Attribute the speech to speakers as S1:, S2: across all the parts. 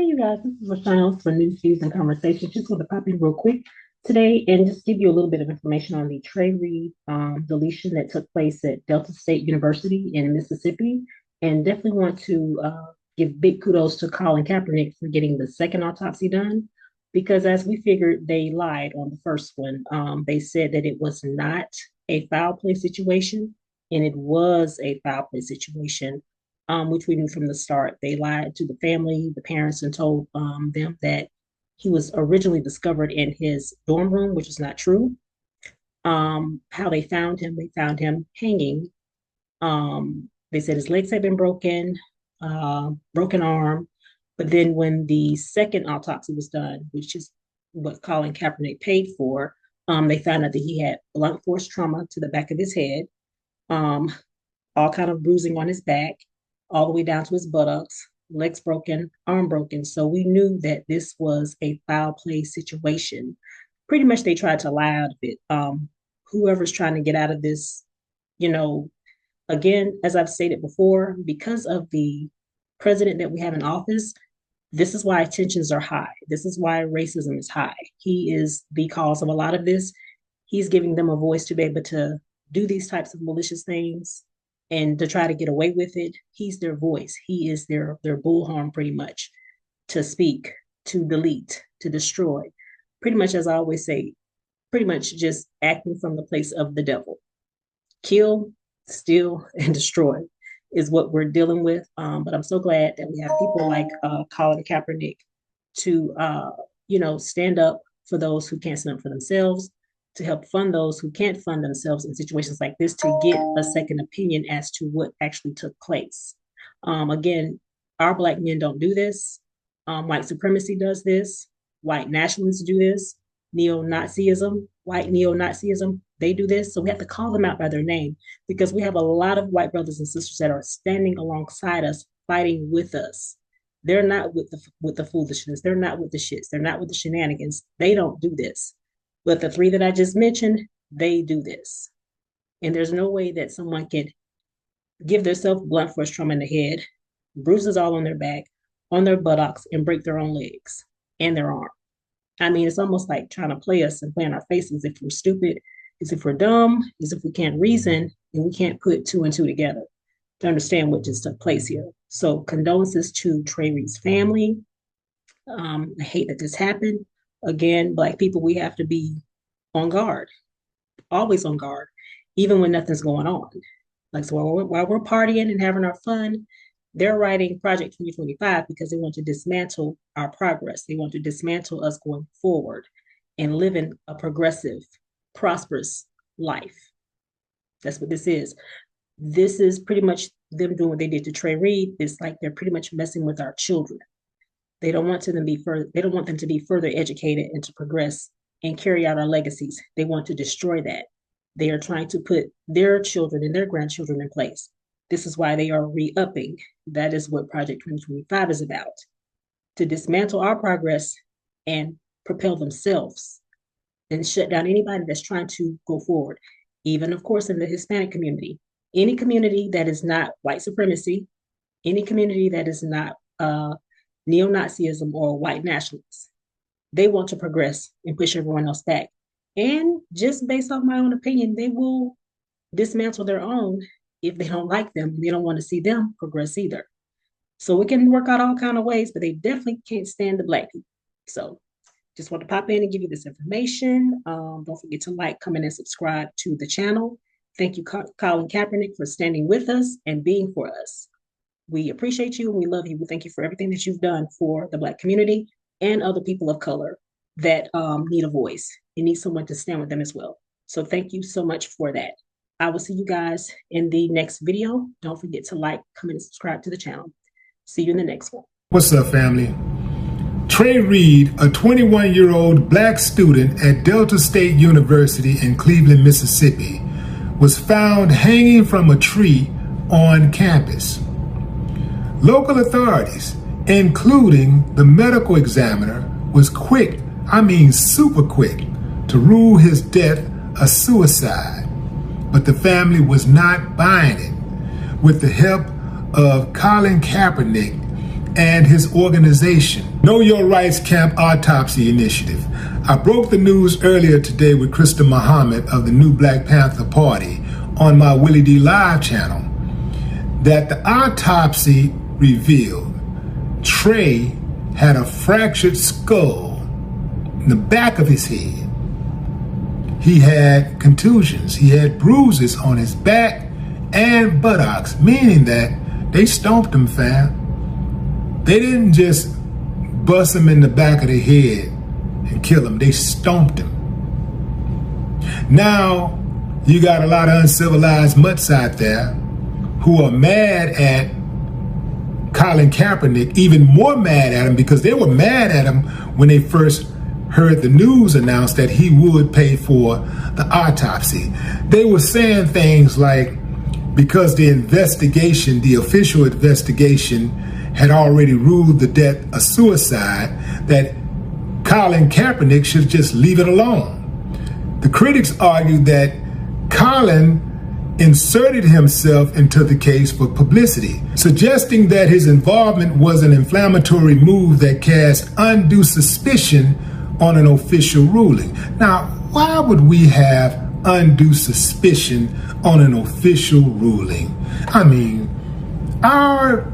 S1: Hey, you guys, this is Michelle for New Season Conversations. Just want to pop in real quick today and just give you a little bit of information on the Trey Reed deletion that took place at Delta State University in Mississippi. And definitely want to give big kudos to Colin Kaepernick for getting the second autopsy done. Because as we figured, they lied on the first one. They said that it was not a foul play situation, and it was a foul play situation, which we knew from the start. They lied to the family, the parents, and told them that he was originally discovered in his dorm room, which is not true. How they found him hanging. They said his legs had been broken, broken arm. But then when the second autopsy was done, which is what Colin Kaepernick paid for, they found out that he had blunt force trauma to the back of his head, um, all kind of bruising on his back, all the way down to his buttocks, legs broken, arm broken. So we knew that this was a foul play situation. Pretty much they tried to lie out of it. Whoever's trying to get out of this, you know, again, as I've stated before, because of the president that we have in office, this is why tensions are high. This is why racism is high. He is the cause of a lot of this. He's giving them a voice to be able to do these types of malicious things and to try to get away with it. He's their voice. He is their bullhorn, pretty much, to speak, to delete, to destroy. Pretty much, as I always say, pretty much just acting from the place of the devil. Kill, steal, and destroy is what we're dealing with. But I'm so glad that we have people like Colin Kaepernick to, stand up for those who can't stand up for themselves, to help fund those who can't fund themselves in situations like this, to get a second opinion as to what actually took place. Again, our Black men don't do this. White supremacy does this. White nationalists do this. Neo-Nazism, white neo-Nazism, they do this. So we have to call them out by their name, because we have a lot of white brothers and sisters that are standing alongside us, fighting with us. They're not with the foolishness. They're not with the shits. They're not with the shenanigans. They don't do this. But the three that I just mentioned, they do this. And there's no way that someone can give themselves blunt force trauma in the head, bruises all on their back, on their buttocks, and break their own legs and their arm. I mean, it's almost like trying to play us and play in our faces if we're stupid, as if we're dumb, as if we can't reason, and we can't put two and two together to understand what just took place here. So condolences to Trey Reed's family. I hate that this happened. Again, Black people, we have to be on guard, always on guard, even when nothing's going on. Like, so while we're partying and having our fun, they're writing Project 2025 because they want to dismantle our progress. They want to dismantle us going forward and living a progressive, prosperous life. That's what this is. This is pretty much them doing what they did to Trey Reed. It's like they're pretty much messing with our children. They don't want them to be further educated and to progress and carry out our legacies. They want to destroy that. They are trying to put their children and their grandchildren in place. This is why they are re-upping. That is what Project 2025 is about, to dismantle our progress and propel themselves and shut down anybody that's trying to go forward. Even, of course, in the Hispanic community, any community that is not white supremacy, any community that is not neo-Nazism or white nationalists, they want to progress and push everyone else back. And just based off my own opinion, they will dismantle their own if they don't like them. They don't want to see them progress either. So it can work out all kind of ways, but they definitely can't stand the Black people. So just want to pop in and give you this information. Don't forget to like, comment, and subscribe to the channel. Thank you, Colin Kaepernick, for standing with us and being for us. We appreciate you and we love you. We thank you for everything that you've done for the Black community and other people of color that need a voice and need someone to stand with them as well. So thank you so much for that. I will see you guys in the next video. Don't forget to like, comment, and subscribe to the channel. See you in the next one.
S2: What's up, family? Trey Reed, a 21-year-old Black student at Delta State University in Cleveland, Mississippi, was found hanging from a tree on campus. Local authorities, including the medical examiner, was quick, super quick, to rule his death a suicide. But the family was not buying it. With the help of Colin Kaepernick and his organization, Know Your Rights Camp Autopsy Initiative. I broke the news earlier today with Krista Muhammad of the New Black Panther Party on my Willie D live channel that the autopsy revealed Trey had a fractured skull in the back of his head. He had contusions. He had bruises on his back and buttocks, meaning that they stomped him, fam. They didn't just bust him in the back of the head and kill him. They stomped him. Now, you got a lot of uncivilized mutts out there who are mad at Colin Kapernick, even more mad at him because they were mad at him when they first heard the news announced that he would pay for the autopsy. They were saying things like, because the investigation, the official investigation, had already ruled the death a suicide, that Colin Kaepernick should just leave it alone. The critics argued that Colin inserted himself into the case for publicity, suggesting that his involvement was an inflammatory move that cast undue suspicion on an official ruling. Now, why would we have undue suspicion on an official ruling? I mean, our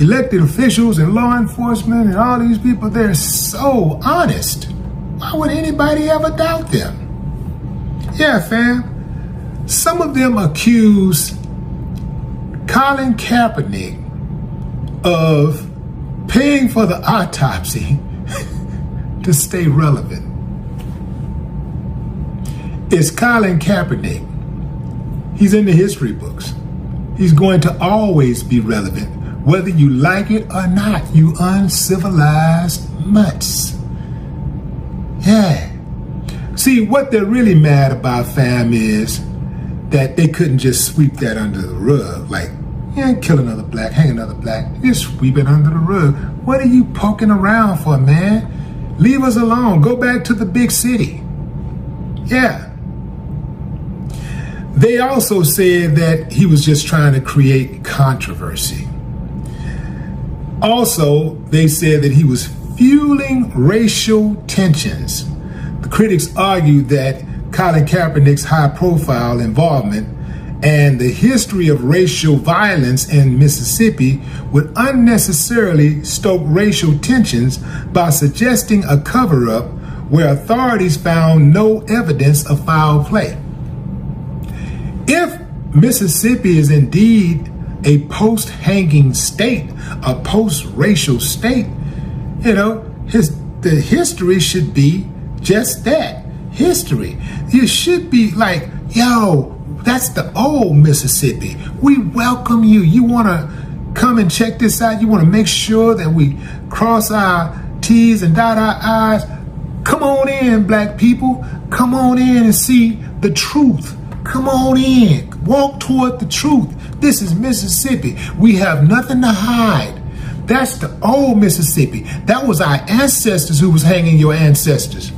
S2: elected officials and law enforcement and all these people, they're so honest. Why would anybody ever doubt them? Yeah, fam. Some of them accuse Colin Kaepernick of paying for the autopsy to stay relevant. It's Colin Kaepernick. He's in the history books. He's going to always be relevant, whether you like it or not, you uncivilized mutts. Yeah. See, what they're really mad about, fam, is that they couldn't just sweep that under the rug. Like, yeah, kill another black, hang another black, just sweep it under the rug. What are you poking around for, man? Leave us alone. Go back to the big city. Yeah. They also said that he was just trying to create controversy. Also, they said that he was fueling racial tensions. The critics argued that Colin Kaepernick's high-profile involvement and the history of racial violence in Mississippi would unnecessarily stoke racial tensions by suggesting a cover-up where authorities found no evidence of foul play. If Mississippi is indeed a post-hanging state, a post-racial state, the history should be just that, history. You should be like, yo, that's the old Mississippi. We welcome you. You want to come and check this out? You want to make sure that we cross our T's and dot our I's? Come on in, black people. Come on in and see the truth. Come on in. Walk toward the truth. This is Mississippi. We have nothing to hide. That's the old Mississippi. That was our ancestors who was hanging your ancestors.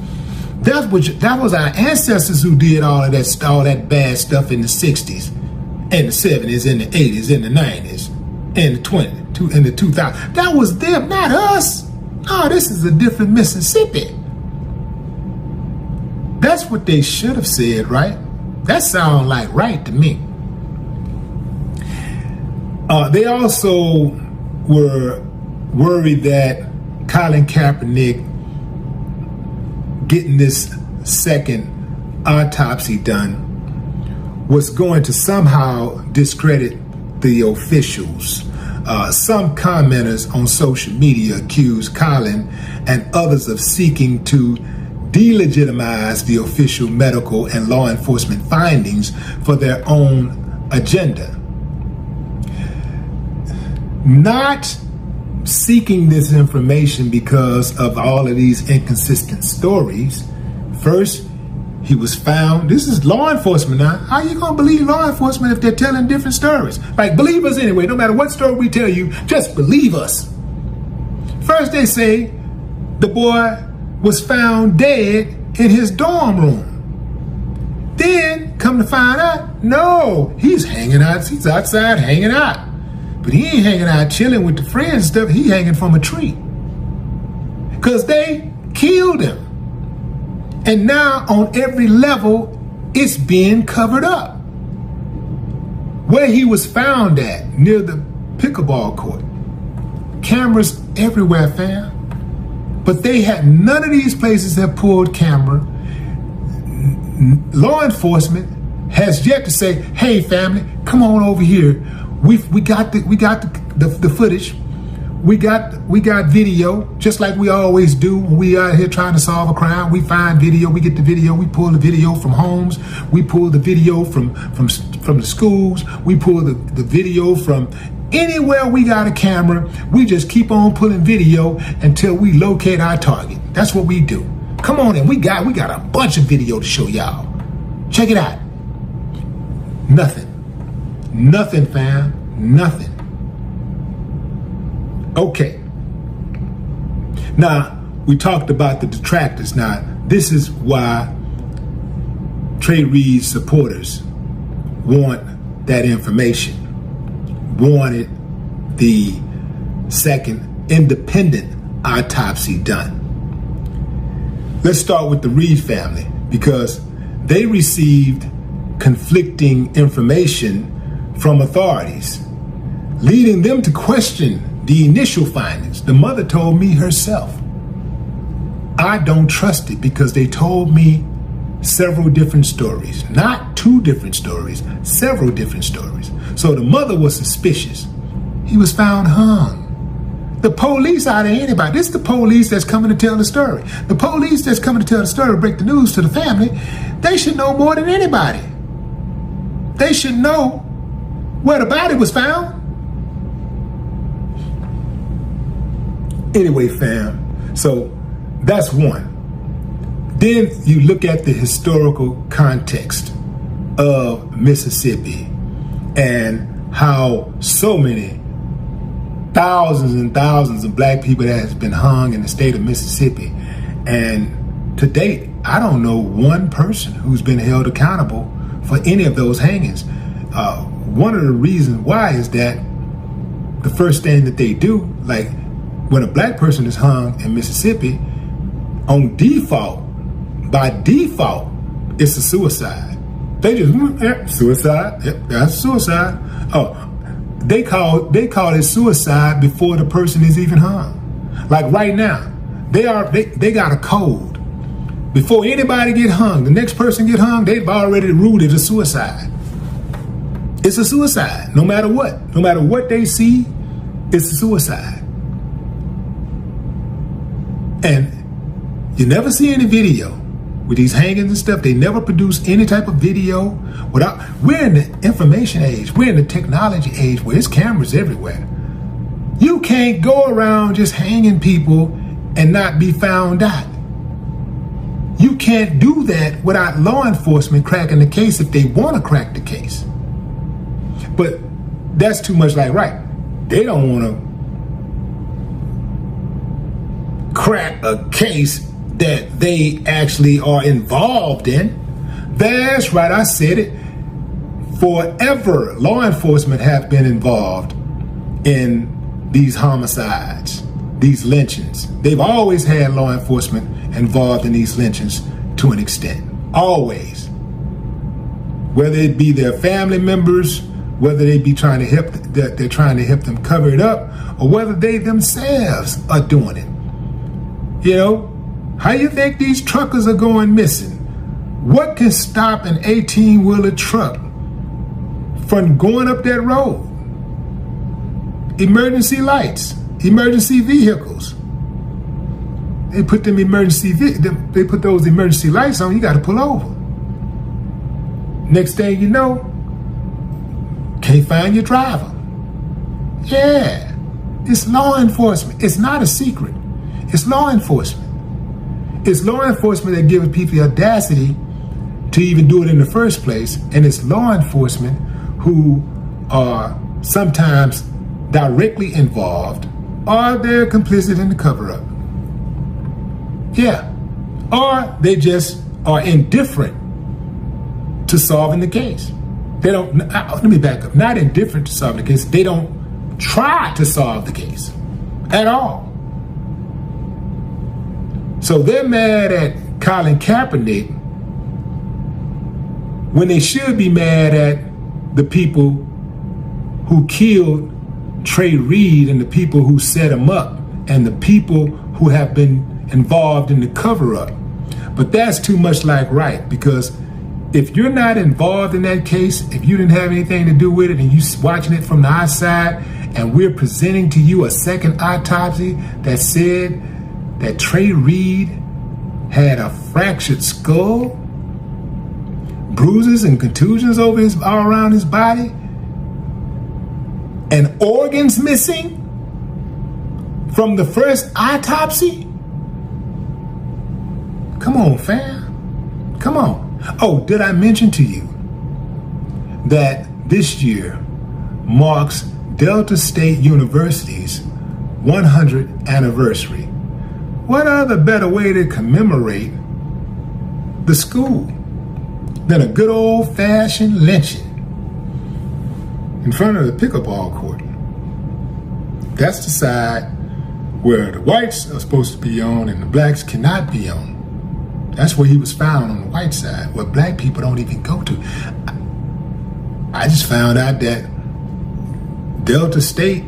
S2: That was our ancestors who did all that bad stuff in the 60s, and the 70s, and the 80s, and the 90s, and the 20s, and the 2000s. That was them, not us. Oh, this is a different Mississippi. That's what they should have said, right? That sounds like right to me. They also were worried that Colin Kaepernick getting this second autopsy done was going to somehow discredit the officials. Some commenters on social media accused Colin and others of seeking to delegitimize the official medical and law enforcement findings for their own agenda. Not seeking this information because of all of these inconsistent stories. First, he was found. This is law enforcement now. How are you going to believe law enforcement if they're telling different stories? Like, believe us anyway. No matter what story we tell you, just believe us. First, they say the boy was found dead in his dorm room. Then, come to find out, no, he's hanging out. He's outside hanging out. But he ain't hanging out chilling with the friends and stuff. He hanging from a tree. Because they killed him. And now on every level, it's being covered up. Where he was found at, near the pickleball court. Cameras everywhere, fam. But they had, none of these places have pulled camera. Law enforcement has yet to say, hey family, come on over here. We got the footage. We got video, just like we always do when we out here trying to solve a crime. We find video, we get the video, we pull the video from homes, we pull the video from the schools, we pull the video from anywhere we got a camera. We just keep on pulling video until we locate our target. That's what we do. Come on in, we got a bunch of video to show y'all. Check it out. Nothing, fam, nothing. Okay. Now, we talked about the detractors. Now, this is why Trey Reed's supporters want that information, wanted the second independent autopsy done. Let's start with the Reed family, because they received conflicting information from authorities, leading them to question the initial findings. The mother told me herself, I don't trust it because they told me several different stories, not two different stories, several different stories. So the mother was suspicious. He was found hung. The police out of anybody, this is the police that's coming to tell the story. The police that's coming to tell the story, break the news to the family, they should know more than anybody. They should know where the body was found. Anyway, fam, so that's one. Then you look at the historical context of Mississippi and how so many thousands and thousands of black people that has been hung in the state of Mississippi. And to date, I don't know one person who's been held accountable for any of those hangings. One of the reasons why is that the first thing that they do, like when a black person is hung in Mississippi, on default, by default, it's a suicide. They just, suicide, yep, that's suicide. Oh, they call it suicide before the person is even hung. Like right now, they got a code. Before anybody get hung, the next person get hung, they've already ruled it a suicide. It's a suicide, no matter what. No matter what they see, it's a suicide. And you never see any video with these hangings and stuff. They never produce any type of video without. We're in the information age. We're in the technology age where there's cameras everywhere. You can't go around just hanging people and not be found out. You can't do that without law enforcement cracking the case if they want to crack the case. But that's too much like, right, they don't want to crack a case that they actually are involved in. That's right, I said it. Forever, law enforcement have been involved in these homicides, these lynchings. They've always had law enforcement involved in these lynchings to an extent, always. Whether it be their family members, whether they be trying to help, they're trying to help them cover it up, or whether they themselves are doing it. You know, how you think these truckers are going missing? What can stop an 18-wheeler truck from going up that road? Emergency lights, emergency vehicles. They put those emergency lights on, you got to pull over. Next thing you know, can't find your driver. Yeah, it's law enforcement. It's not a secret. It's law enforcement. It's law enforcement that gives people the audacity to even do it in the first place. And it's law enforcement who are sometimes directly involved or they're complicit in the cover-up. Yeah. Or they just are indifferent to solving the case. They don't, let me back up, not indifferent to solving the case. They don't try to solve the case at all. So they're mad at Colin Kapernick when they should be mad at the people who killed Trey Reed and the people who set him up and the people who have been involved in the cover-up. But that's too much like right, because if you're not involved in that case, if you didn't have anything to do with it and you're watching it from the outside and we're presenting to you a second autopsy that said that Trey Reed had a fractured skull, bruises and contusions all around his body, and organs missing from the first autopsy? Come on, fam. Come on. Oh, did I mention to you that this year marks Delta State University's 100th anniversary? What other better way to commemorate the school than a good old-fashioned lynching in front of the pickleball court? That's the side where the whites are supposed to be on and the blacks cannot be on. That's where he was found, on the white side, where black people don't even go to. I just found out that Delta State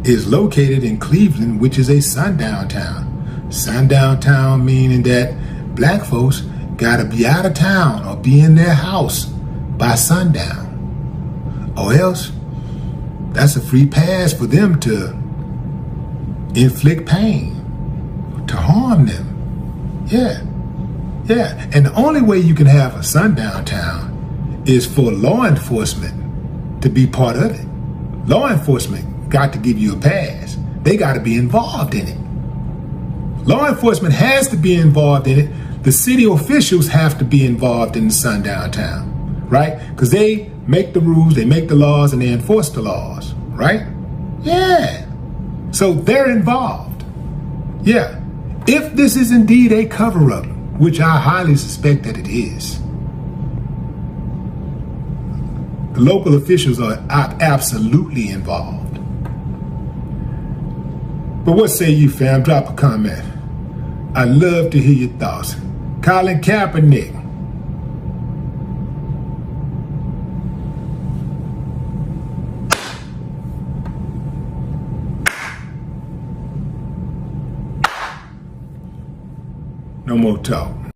S2: is located in Cleveland, which is a sundown town. Sundown town meaning that black folks gotta be out of town or be in their house by sundown. Or else, that's a free pass for them to inflict pain, to harm them. Yeah. And the only way you can have a sundown town is for law enforcement to be part of it. Law enforcement got to give you a pass. They got to be involved in it. Law enforcement has to be involved in it. The city officials have to be involved in the sundown town, right? Because they make the rules, they make the laws, and they enforce the laws, right? Yeah. So they're involved. Yeah. If this is indeed a cover-up, which I highly suspect that it is, the local officials are absolutely involved. But what say you, fam? Drop a comment. I'd love to hear your thoughts. Colin Kaepernick. No more talk.